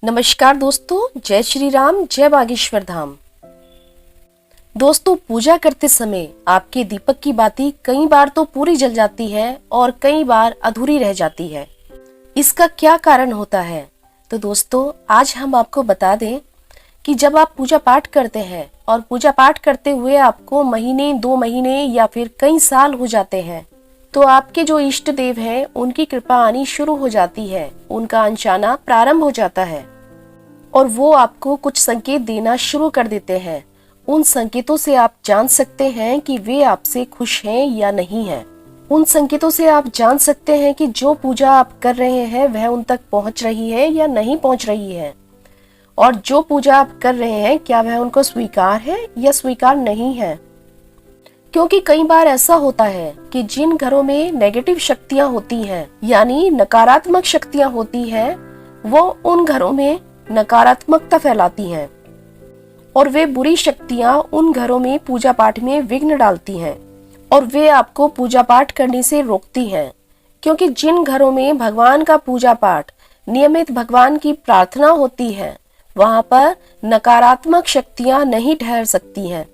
नमस्कार दोस्तों, जय श्री राम, जय बागेश्वर धाम। दोस्तों, पूजा करते समय आपके दीपक की बाती कई बार तो पूरी जल जाती है और कई बार अधूरी रह जाती है। इसका क्या कारण होता है? तो दोस्तों, आज हम आपको बता दें कि जब आप पूजा पाठ करते हैं और पूजा पाठ करते हुए आपको महीने, 2 महीने या फिर कई साल हो जाते हैं, तो आपके जो इष्ट देव हैं उनकी कृपा आनी शुरू हो जाती है, उनका अंश आना प्रारंभ हो जाता है और वो आपको कुछ संकेत देना शुरू कर देते हैं। उन संकेतों से आप जान सकते हैं कि वे आपसे खुश हैं या नहीं हैं। उन संकेतों से आप जान सकते हैं कि जो पूजा आप कर रहे हैं वह उन तक पहुंच रही है या नहीं पहुंच रही है, और जो पूजा आप कर रहे हैं क्या वह उनको स्वीकार है या स्वीकार नहीं है। क्योंकि कई बार ऐसा होता है कि जिन घरों में नेगेटिव शक्तियां होती हैं, यानी नकारात्मक शक्तियां होती हैं, वो उन घरों में नकारात्मकता फैलाती हैं और वे बुरी शक्तियां उन घरों में पूजा पाठ में विघ्न डालती हैं और वे आपको पूजा पाठ करने से रोकती हैं। क्योंकि जिन घरों में भगवान का पूजा पाठ, नियमित भगवान की प्रार्थना होती है, वहां पर नकारात्मक शक्तियां नहीं ठहर सकती हैं।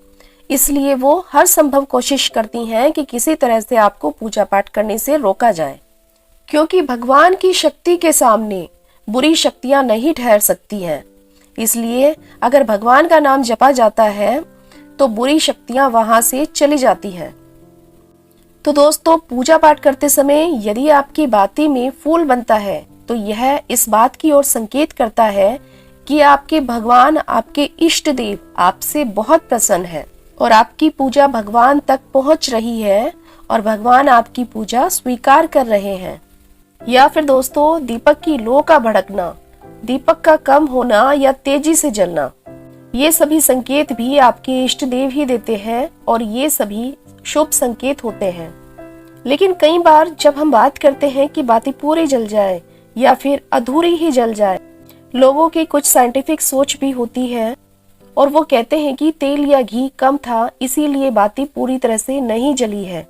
इसलिए वो हर संभव कोशिश करती हैं कि किसी तरह से आपको पूजा पाठ करने से रोका जाए। क्योंकि भगवान की शक्ति के सामने बुरी शक्तियां नहीं ठहर सकती हैं। इसलिए अगर भगवान का नाम जपा जाता है तो बुरी शक्तियां वहां से चली जाती हैं। तो दोस्तों, पूजा पाठ करते समय यदि आपकी बाती में फूल बनता है तो यह इस बात की ओर संकेत करता है कि आपके भगवान, आपके इष्ट देव आपसे बहुत प्रसन्न है और आपकी पूजा भगवान तक पहुंच रही है और भगवान आपकी पूजा स्वीकार कर रहे हैं। या फिर दोस्तों, दीपक की लो का भड़कना, दीपक का कम होना या तेजी से जलना, ये सभी संकेत भी आपके इष्ट देव ही देते हैं और ये सभी शुभ संकेत होते हैं। लेकिन कई बार जब हम बात करते हैं कि बाती पूरी जल जाए या फिर अधूरी ही जल जाए, लोगों की कुछ साइंटिफिक सोच भी होती है और वो कहते हैं कि तेल या घी कम था, इसीलिए बाती पूरी तरह से नहीं जली है।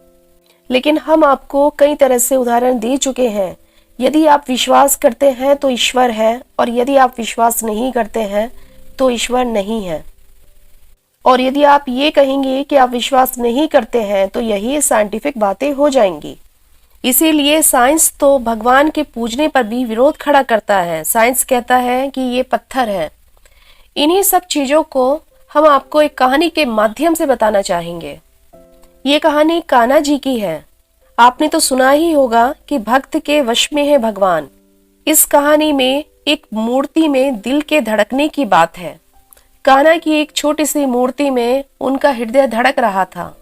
लेकिन हम आपको कई तरह से उदाहरण दे चुके हैं। यदि आप विश्वास करते हैं तो ईश्वर है और यदि आप विश्वास नहीं करते हैं तो ईश्वर नहीं है। और यदि आप ये कहेंगे कि आप विश्वास नहीं करते हैं तो यही साइंटिफिक बातें हो जाएंगी। इसीलिए साइंस तो भगवान के पूजने पर भी विरोध खड़ा करता है। साइंस कहता है कि ये पत्थर है। इन्हीं सब चीजों को हम आपको एक कहानी के माध्यम से बताना चाहेंगे। ये कहानी कान्हा जी की है। आपने तो सुना ही होगा कि भक्त के वश में है भगवान। इस कहानी में एक मूर्ति में दिल के धड़कने की बात है। कान्हा की एक छोटी सी मूर्ति में उनका हृदय धड़क रहा था।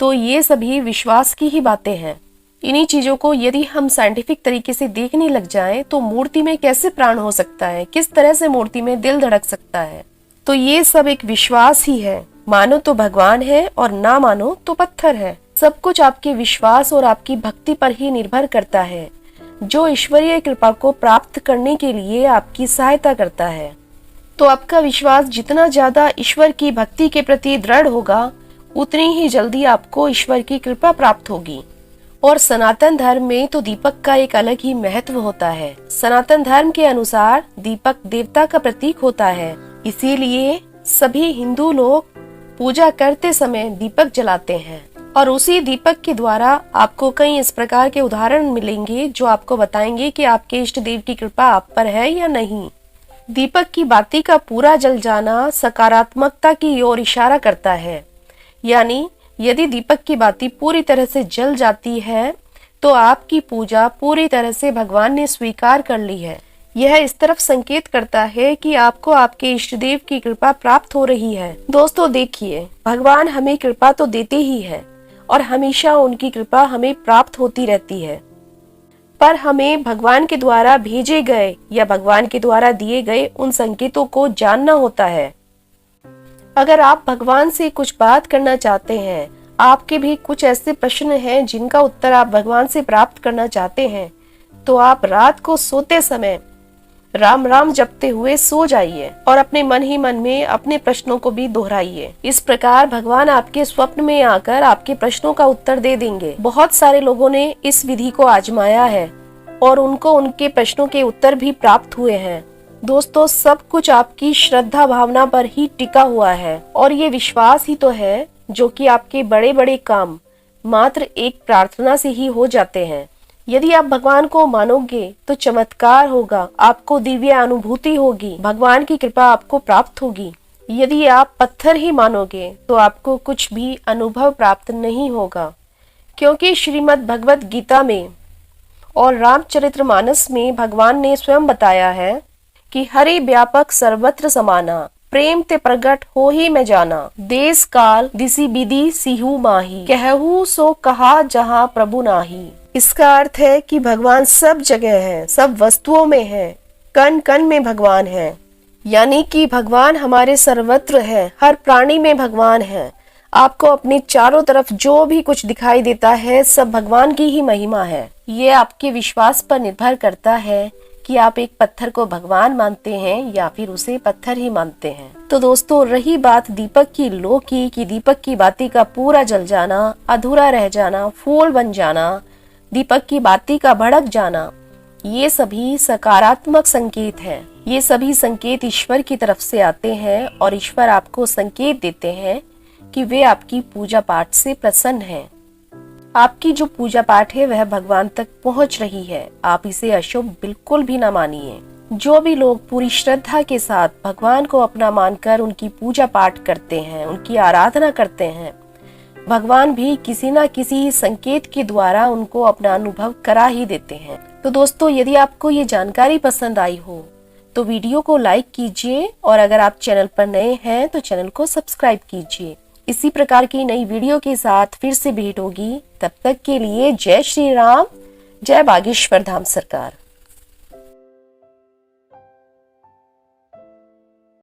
तो ये सभी विश्वास की ही बातें हैं। इन्हीं चीजों को यदि हम साइंटिफिक तरीके से देखने लग जाएं तो मूर्ति में कैसे प्राण हो सकता है, किस तरह से मूर्ति में दिल धड़क सकता है। तो ये सब एक विश्वास ही है। मानो तो भगवान है और ना मानो तो पत्थर है। सब कुछ आपके विश्वास और आपकी भक्ति पर ही निर्भर करता है, जो ईश्वरीय कृपा को प्राप्त करने के लिए आपकी सहायता करता है। तो आपका विश्वास जितना ज्यादा ईश्वर की भक्ति के प्रति दृढ़ होगा, उतनी ही जल्दी आपको ईश्वर की कृपा प्राप्त होगी। और सनातन धर्म में तो दीपक का एक अलग ही महत्व होता है। सनातन धर्म के अनुसार दीपक देवता का प्रतीक होता है। इसीलिए सभी हिंदू लोग पूजा करते समय दीपक जलाते हैं और उसी दीपक के द्वारा आपको कई इस प्रकार के उदाहरण मिलेंगे जो आपको बताएंगे कि आपके इष्ट देव की कृपा आप पर है या नहीं। दीपक की बाती का पूरा जल जाना सकारात्मकता की ओर इशारा करता है। यानी यदि दीपक की बाती पूरी तरह से जल जाती है तो आपकी पूजा पूरी तरह से भगवान ने स्वीकार कर ली है। यह इस तरफ संकेत करता है कि आपको आपके इष्ट देव की कृपा प्राप्त हो रही है। दोस्तों देखिए, भगवान हमें कृपा तो देते ही है और हमेशा उनकी कृपा हमें प्राप्त होती रहती है, पर हमें भगवान के द्वारा भेजे गए या भगवान के द्वारा दिए गए उन संकेतों को जानना होता है। अगर आप भगवान से कुछ बात करना चाहते हैं, आपके भी कुछ ऐसे प्रश्न हैं जिनका उत्तर आप भगवान से प्राप्त करना चाहते हैं, तो आप रात को सोते समय राम राम जपते हुए सो जाइए और अपने मन ही मन में अपने प्रश्नों को भी दोहराइए। इस प्रकार भगवान आपके स्वप्न में आकर आपके प्रश्नों का उत्तर दे देंगे। बहुत सारे लोगों ने इस विधि को आजमाया है और उनको उनके प्रश्नों के उत्तर भी प्राप्त हुए हैं। दोस्तों, सब कुछ आपकी श्रद्धा भावना पर ही टिका हुआ है और ये विश्वास ही तो है जो कि आपके बड़े बड़े काम मात्र एक प्रार्थना से ही हो जाते हैं। यदि आप भगवान को मानोगे तो चमत्कार होगा, आपको दिव्य अनुभूति होगी, भगवान की कृपा आपको प्राप्त होगी। यदि आप पत्थर ही मानोगे तो आपको कुछ भी अनुभव प्राप्त नहीं होगा, क्योंकि श्रीमद् भगवत गीता में और रामचरितमानस में भगवान ने स्वयं बताया है कि हरि व्यापक सर्वत्र समाना, प्रेम ते प्रगट हो ही मैं जाना, देश काल दिसी विधि सिहु माही, कहहु सो कहा जहाँ प्रभु नाही। इसका अर्थ है कि भगवान सब जगह है, सब वस्तुओं में है, कण कण में भगवान है। यानी कि भगवान हमारे सर्वत्र है, हर प्राणी में भगवान है। आपको अपने चारों तरफ जो भी कुछ दिखाई देता है सब भगवान की ही महिमा है। ये आपके विश्वास पर निर्भर करता है कि आप एक पत्थर को भगवान मानते हैं या फिर उसे पत्थर ही मानते हैं। तो दोस्तों, रही बात दीपक की लो की कि दीपक की बाती का पूरा जल जाना, अधूरा रह जाना, फूल बन जाना, दीपक की बाती का भड़क जाना, ये सभी सकारात्मक संकेत हैं। ये सभी संकेत ईश्वर की तरफ से आते हैं और ईश्वर आपको संकेत देते हैं कि वे आपकी पूजा पाठ से प्रसन्न हैं। आपकी जो पूजा पाठ है वह भगवान तक पहुंच रही है। आप इसे अशुभ बिल्कुल भी ना मानिए। जो भी लोग पूरी श्रद्धा के साथ भगवान को अपना मानकर उनकी पूजा पाठ करते हैं, उनकी आराधना करते हैं, भगवान भी किसी न किसी संकेत के द्वारा उनको अपना अनुभव करा ही देते हैं। तो दोस्तों, यदि आपको ये जानकारी पसंद आई हो तो वीडियो को लाइक कीजिए और अगर आप चैनल पर नए हैं तो चैनल को सब्सक्राइब कीजिए। इसी प्रकार की नई वीडियो के साथ फिर से भेंट होगी। तब तक के लिए जय श्री राम, जय बागेश्वर धाम सरकार।